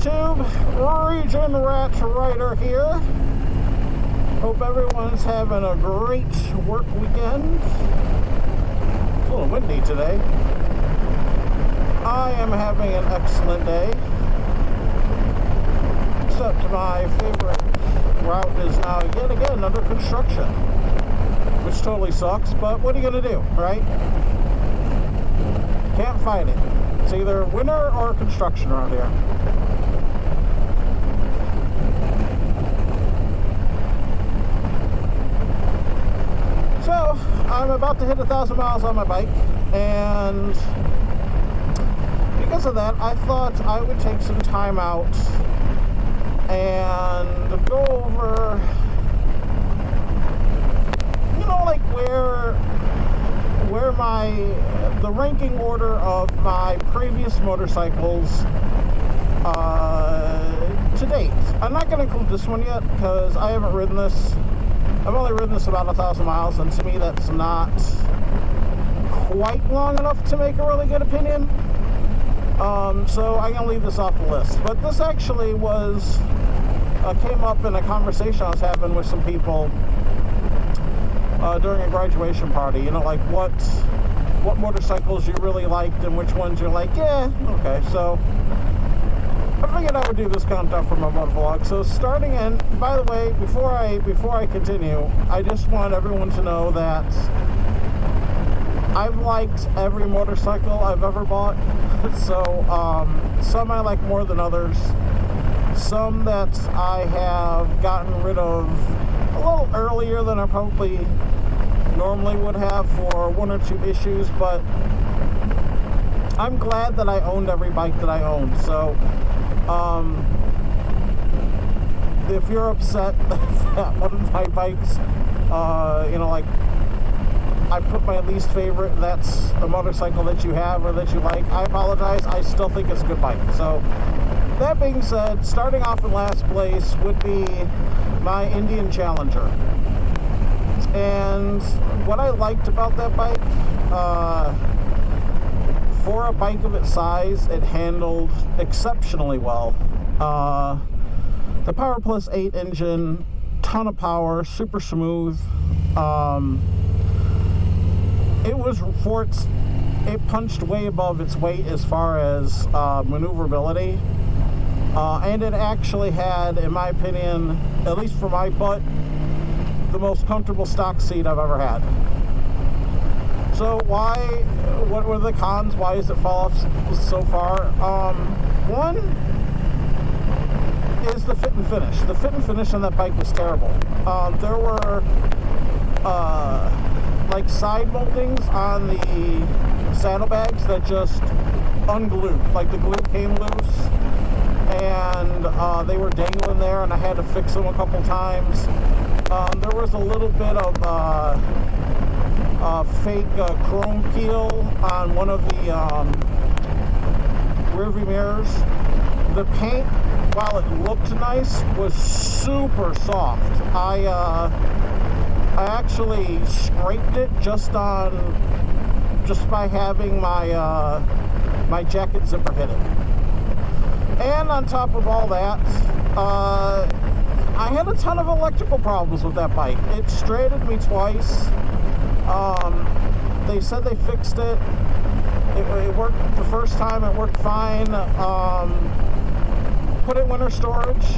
YouTube? Region Rat Rider here. Hope everyone's having a great work weekend. It's a little windy today. I am having an excellent day. Except my favorite route is now yet again under construction. Which totally sucks, but what are you going to do, right? Can't fight it. It's either winter or construction around here. So, I'm about to hit 1,000 miles on my bike, and because of that, I thought I would take some time out and go over, like where the ranking order of my previous motorcycles to date. I'm not going to include this one yet because I haven't ridden this. I've only ridden this about 1,000 miles, and to me that's not quite long enough to make a really good opinion. So I'm going to leave this off the list. But this actually came up in a conversation I was having with some people during a graduation party. Like what motorcycles you really liked and which ones you're like, yeah, okay. So I figured I would do this kind of stuff for my motovlog. So starting in, by the way, before I continue, I just want everyone to know that I've liked every motorcycle I've ever bought. So some I like more than others. Some that I have gotten rid of a little earlier than I probably normally would have for one or two issues, but I'm glad that I owned every bike that I owned. So if you're upset that one of my bikes, like I put my least favorite, that's a motorcycle that you have or that you like, I apologize. I still think it's a good bike. So that being said, starting off in last place would be my Indian Challenger. And what I liked about that bike, for a bike of its size, it handled exceptionally well. The Power Plus 8 engine, ton of power, super smooth. It punched way above its weight as far as maneuverability. And it actually had, in my opinion, at least for my butt, the most comfortable stock seat I've ever had. So what were the cons? Why does it fall off so far? One is the fit and finish. The fit and finish on that bike was terrible. There were like side moldings on the saddlebags that just unglued. Like the glue came loose and they were dangling there, and I had to fix them a couple times. There was a little bit of fake chrome peel on one of the rearview mirrors. The paint, while it looked nice, was super soft. I actually scraped it just by having my jacket zipper hit it. And on top of all that, I had a ton of electrical problems with that bike. It stranded me twice. They said they fixed it. It worked the first time. It worked fine. Put it in winter storage.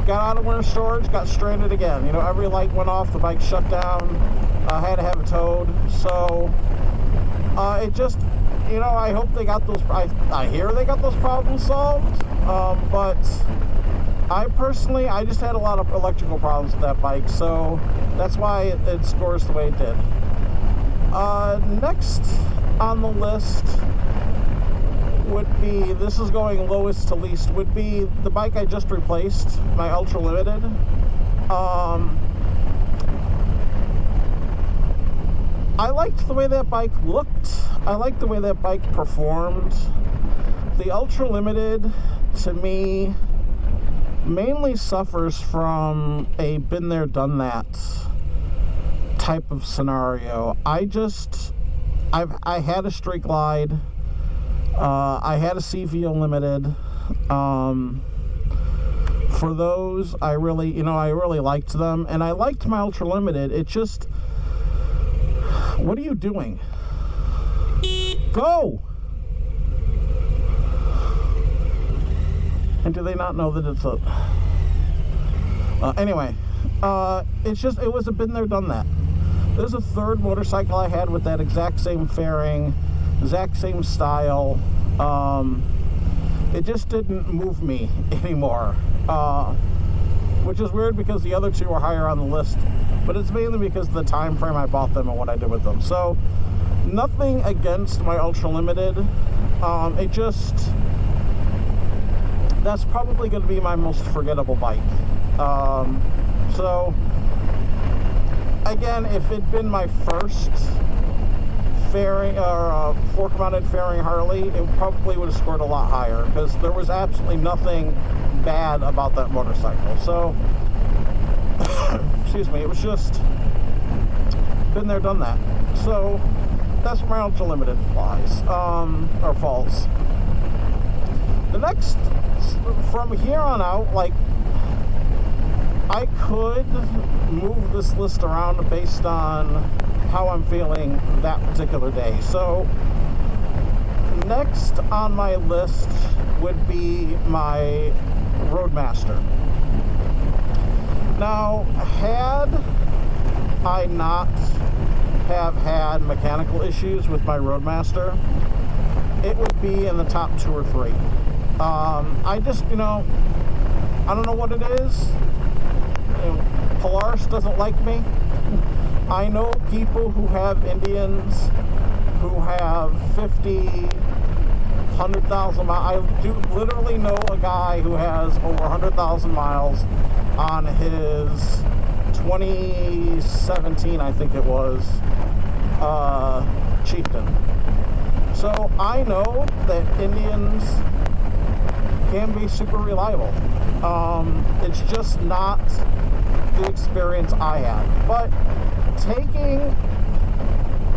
Got out of winter storage. Got stranded again. Every light went off. The bike shut down. I had to have it towed. So it just, I hope they got those. I hear they got those problems solved. But I just had a lot of electrical problems with that bike, so that's why it scores the way it did. Next on the list would be, this is going lowest to least, would be the bike I just replaced, my Ultra Limited. I liked the way that bike looked. I liked the way that bike performed. The Ultra Limited, to me, mainly suffers from a been there, done that type of scenario. I had a Street Glide. I had a CVO Limited. For those, I really liked them, and I liked my Ultra Limited. It just, what are you doing? Go! And do they not know that it's a... anyway, it was a been there, done that. There's a third motorcycle I had with that exact same fairing, exact same style. It just didn't move me anymore. Which is weird because the other two are higher on the list. But it's mainly because of the time frame I bought them and what I did with them. So, nothing against my Ultra Limited. It just... That's probably going to be my most forgettable bike. So, again, if it'd been my first fairing or fork-mounted fairing Harley, it probably would have scored a lot higher because there was absolutely nothing bad about that motorcycle. So, excuse me, it was just been there, done that. So, that's where my Ultra Limited flies, or falls. The next, from here on out, like, I could move this list around based on how I'm feeling that particular day. So, next on my list would be my Roadmaster. Now, had I not have had mechanical issues with my Roadmaster, it would be in the top 2 or 3. I just, I don't know what it is. Polaris doesn't like me. I know people who have Indians who have 50, 100,000 miles. I do literally know a guy who has over 100,000 miles on his 2017, I think it was, Chieftain. So I know that Indians can be super reliable. It's just not the experience I had. But taking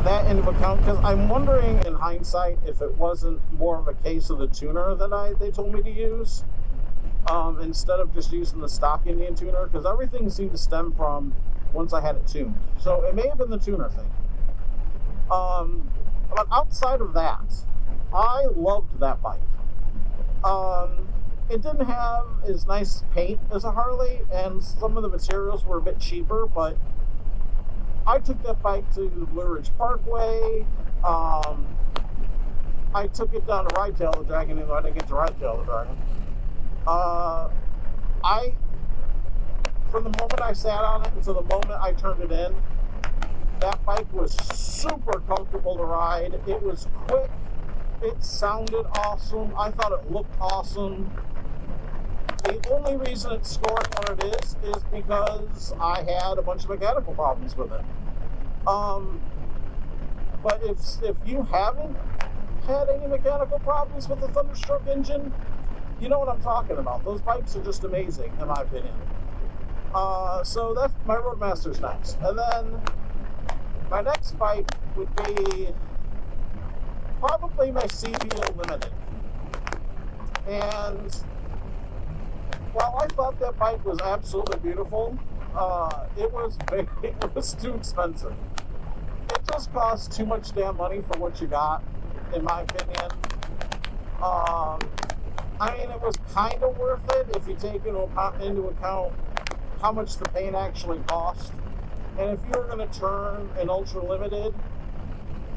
that into account, because I'm wondering in hindsight if it wasn't more of a case of the tuner that they told me to use, instead of just using the stock Indian tuner, because everything seemed to stem from once I had it tuned. So it may have been the tuner thing. But outside of that, I loved that bike. It didn't have as nice paint as a Harley, and some of the materials were a bit cheaper, but I took that bike to Blue Ridge Parkway. I took it down to Rydetail the Dragon, even though I didn't get to Rydetail the Dragon. From the moment I sat on it until the moment I turned it in, that bike was super comfortable to ride. It was quick. It sounded awesome. I thought it looked awesome. The only reason it's scoring what it is because I had a bunch of mechanical problems with it. But if you haven't had any mechanical problems with the Thunderstroke engine, you know what I'm talking about. Those bikes are just amazing, in my opinion. So that's my Roadmaster's next. And then my next bike would be probably my CVO Limited. And while I thought that bike was absolutely beautiful, it was too expensive. It just cost too much damn money for what you got, in my opinion. I mean, it was kind of worth it if you take into account how much the paint actually cost. And if you were going to turn an Ultra Limited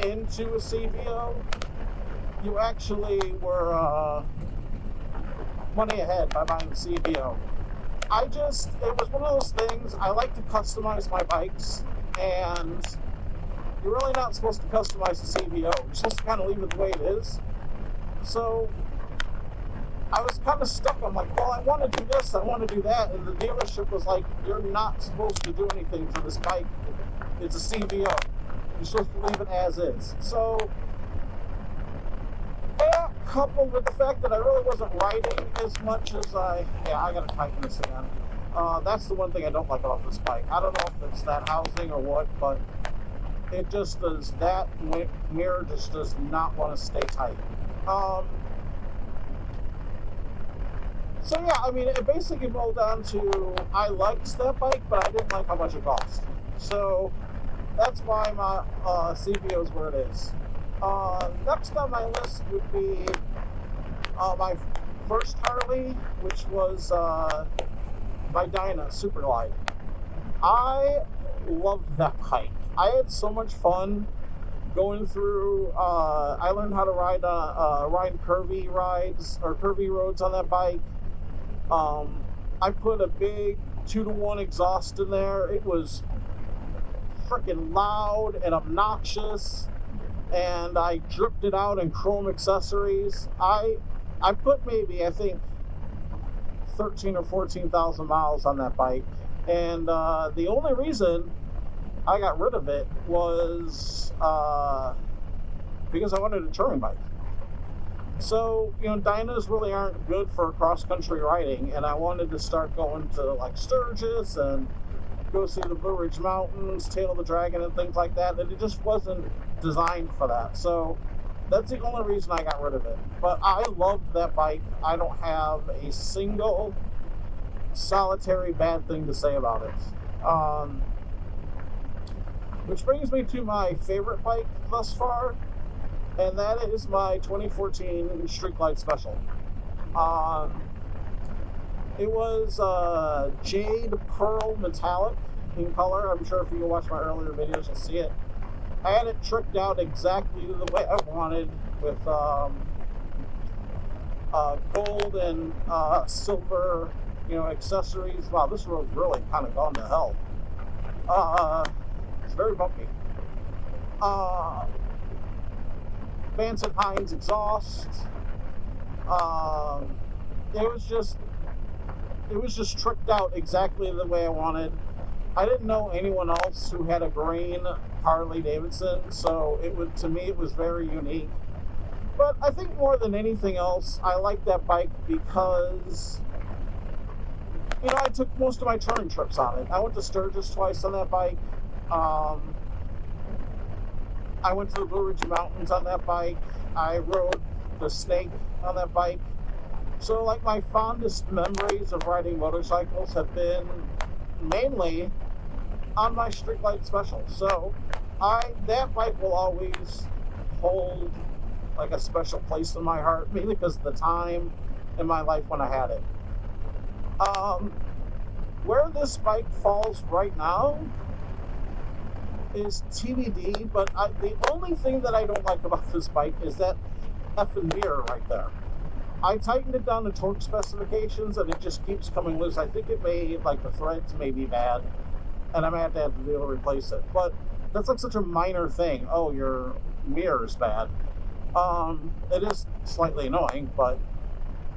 into a CVO, you actually were money ahead by buying the CVO. It was one of those things. I like to customize my bikes, and you're really not supposed to customize the CVO. You're supposed to kind of leave it the way it is. So I was kind of stuck. I'm like, well, I want to do this, I want to do that, and the dealership was like, you're not supposed to do anything to this bike. It's a CVO. You're supposed to leave it as is. So that, coupled with the fact that I really wasn't riding as much as I gotta tighten this again. That's the one thing I don't like about this bike. I don't know if it's that housing or what, but it just does, that mirror just does not want to stay tight. So yeah, I mean, it basically boiled down to I liked that bike, but I didn't like how much it cost. So that's why my CVO is where it is. Next on my list would be my first Harley, which was my Dyna Superglide. I loved that bike. I had so much fun going through. I learned how to ride curvy rides or curvy roads on that bike. I put a big 2-to-1 exhaust in there. It was freaking loud and obnoxious, and I dripped it out in chrome accessories. I put maybe, I think, 13 or 14,000 miles on that bike, and the only reason I got rid of it was because I wanted a touring bike. So, Dynas really aren't good for cross-country riding, and I wanted to start going to, like, Sturgis and go see the Blue Ridge Mountains, Tail of the Dragon, and things like that, and it just wasn't designed for that. So, that's the only reason I got rid of it. But I loved that bike. I don't have a single solitary bad thing to say about it. Which brings me to my favorite bike thus far, and that is my 2014 Street Glide Special. It was Jade Pearl Metallic in color. I'm sure if you go watch my earlier videos, you'll see it. I had it tricked out exactly the way I wanted, with gold and silver, accessories. Wow, this road's really kind of gone to hell. It's very bumpy. Vance & Hines exhaust. It was just tricked out exactly the way I wanted. I didn't know anyone else who had a green Harley Davidson, so to me it was very unique. But I think more than anything else, I like that bike because I took most of my touring trips on it. I went to Sturgis twice on that bike. I went to the Blue Ridge Mountains on that bike. I rode the Snake on that bike. So, like, my fondest memories of riding motorcycles have been mainly on my Street Glide Special. So, that bike will always hold, like, a special place in my heart, mainly because of the time in my life when I had it. Where this bike falls right now is TBD, but the only thing that I don't like about this bike is that effing mirror right there. I tightened it down to torque specifications, and it just keeps coming loose. I think the threads may be bad, and I may have to be able to replace it. But that's like such a minor thing. Oh, your mirror is bad. It is slightly annoying, but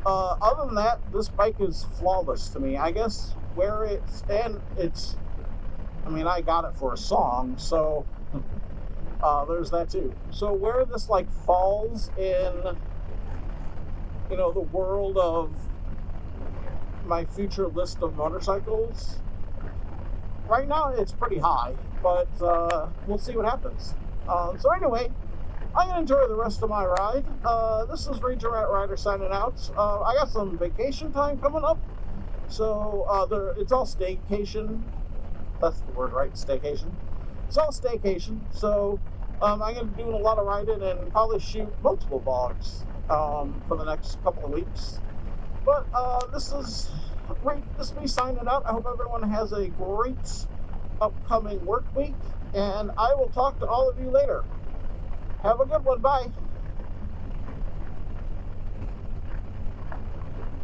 other than that, this bike is flawless to me. I guess I got it for a song, so there's that too. So where this falls in, the world of my future list of motorcycles, right now it's pretty high, but we'll see what happens. So anyway, I'm going to enjoy the rest of my ride. This is Ranger Rat Rider signing out. I got some vacation time coming up, so it's all staycation. That's the word, right? Staycation. It's all staycation. So I'm going to be doing a lot of riding and probably shoot multiple vlogs for the next couple of weeks. But this is me signing out. I hope everyone has a great upcoming work week, and I will talk to all of you later. Have a good one. Bye.